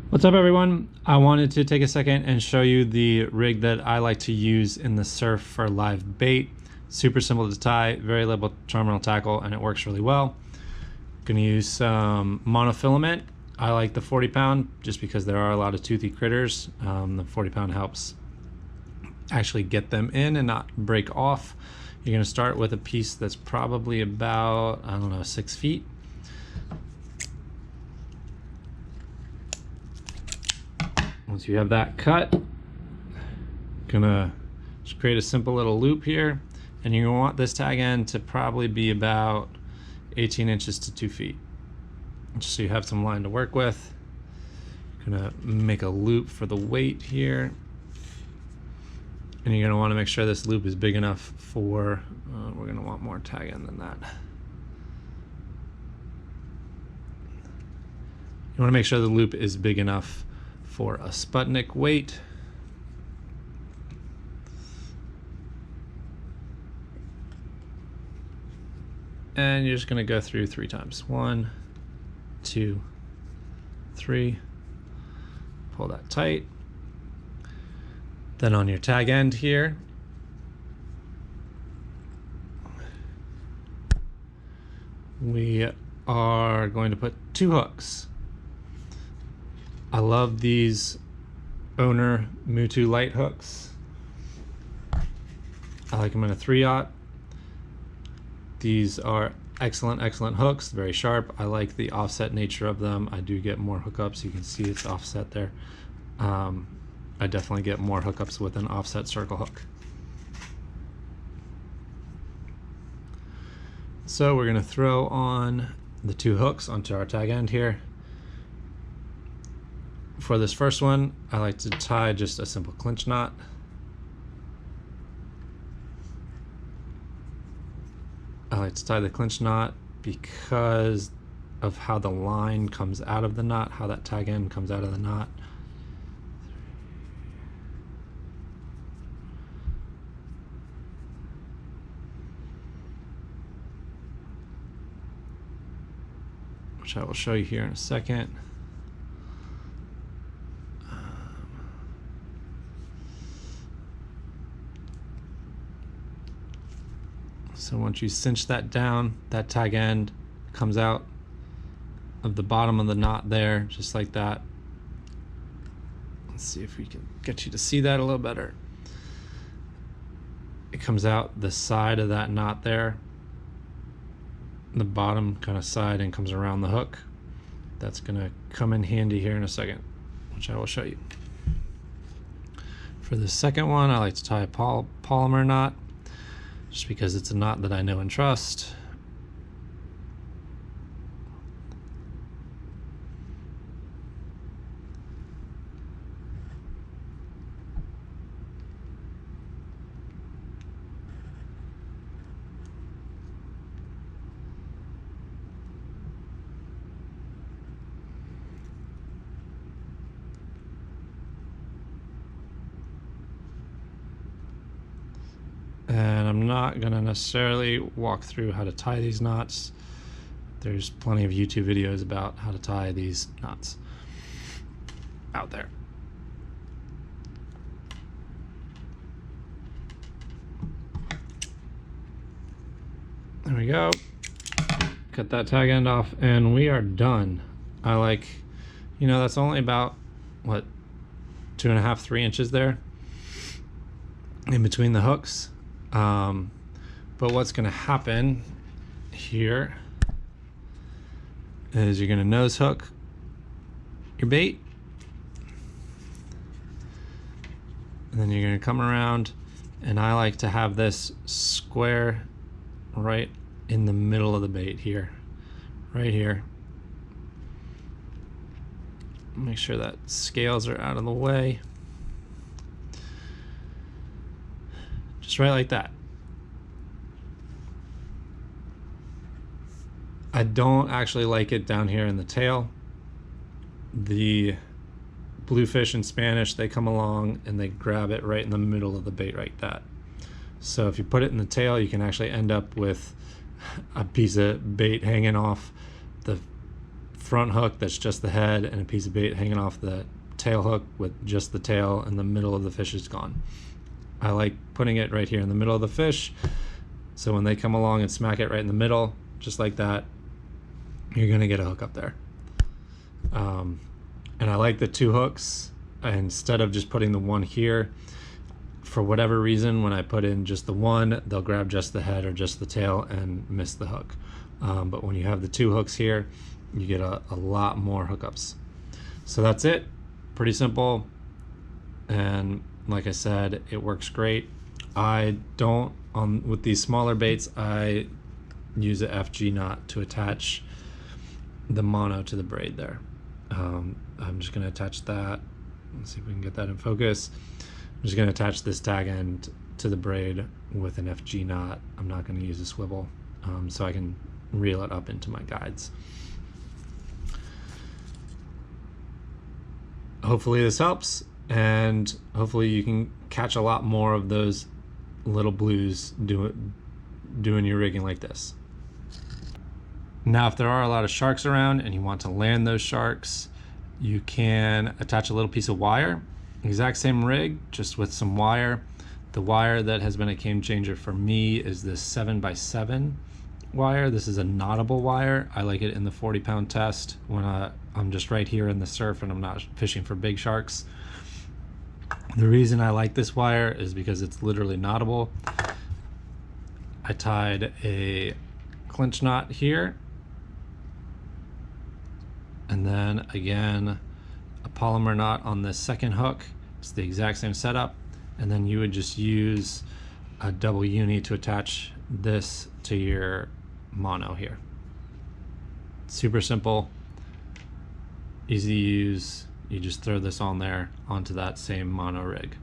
What's up, everyone? I wanted to take a second and show you the rig that I like to use in the surf for live bait. Super simple to tie, very little terminal tackle, and it works really well. Gonna use some monofilament. I like the 40 pound just because there are a lot of toothy critters. The 40 pound helps actually get them in and not break off. You're gonna start with a piece that's probably about, I don't know, 6 feet. Once you have that cut, gonna just create a simple little loop here, and you're gonna want this tag end to probably be about 18 inches to 2 feet, just so you have some line to work with. Gonna make a loop for the weight here, and you're gonna want to make sure this loop is big enough for, we're gonna want more tag end than that. You wanna make sure the loop is big enough for a Sputnik weight. And you're just gonna go through 3 times. 1, 2, 3. Pull that tight. Then on your tag end here, we are going to put 2 hooks. I love these Owner Mutu light hooks. I like them in a 3/0. These are excellent hooks, very sharp. I like the offset nature of them. I do get more hookups. You can see it's offset there. I definitely get more hookups with an offset circle hook. So we're gonna throw on the 2 hooks onto our tag end here. For this first one, I like to tie just a simple clinch knot. I like to tie the clinch knot because of how the line comes out of the knot, how that tag end comes out of the knot. Which I will show you here in a second. So once you cinch that down, that tag end comes out of the bottom of the knot there, just like that. Let's see if we can get you to see that a little better. It comes out the side of that knot there, the bottom kind of side, and comes around the hook. That's gonna come in handy here in a second, which I will show you. For the second one, I like to tie a polymer knot, just because it's a knot that I know and trust. And I'm not gonna necessarily walk through how to tie these knots. There's plenty of YouTube videos about how to tie these knots out there. There we go. Cut that tag end off and we are done. I like, you know, that's only about, what, 2.5, 3 inches there in between the hooks. But what's going to happen here is you're going to nose hook your bait, and then you're going to come around, and I like to have this square right in the middle of the bait here, right here. Make sure that scales are out of the way. Just right like that. I don't actually like it down here in the tail. The bluefish in Spanish, they come along and they grab it right in the middle of the bait like that. So if you put it in the tail, you can actually end up with a piece of bait hanging off the front hook that's just the head and a piece of bait hanging off the tail hook with just the tail, and the middle of the fish is gone. I like putting it right here in the middle of the fish, so when they come along and smack it right in the middle, just like that, you're gonna get a hook up there. And I like the 2 hooks instead of just putting the one here. For whatever reason, when I put in just the one, they'll grab just the head or just the tail and miss the hook. But when you have the 2 hooks here, you get a lot more hookups. So that's it, pretty simple. And like I said, it works great. I don't, with these smaller baits, I use a FG knot to attach the mono to the braid there. I'm just gonna attach that. Let's see if we can get that in focus. I'm just gonna attach this tag end to the braid with an FG knot. I'm not gonna use a swivel, so I can reel it up into my guides. Hopefully this helps, and hopefully you can catch a lot more of those little blues doing your rigging like this. Now, if there are a lot of sharks around and you want to land those sharks, you can attach a little piece of wire. Exact same rig, just with some wire. The wire that has been a game changer for me is this 7x7 wire. This is a knottable wire. I like it in the 40-pound test when I'm just right here in the surf and I'm not fishing for big sharks. The reason I like this wire is because it's literally knottable. I tied a clinch knot here, and then again a polymer knot on this second hook. It's the exact same setup, and then you would just use a double uni to attach this to your mono here. Super simple, easy to use. You just throw this on there onto that same mono rig.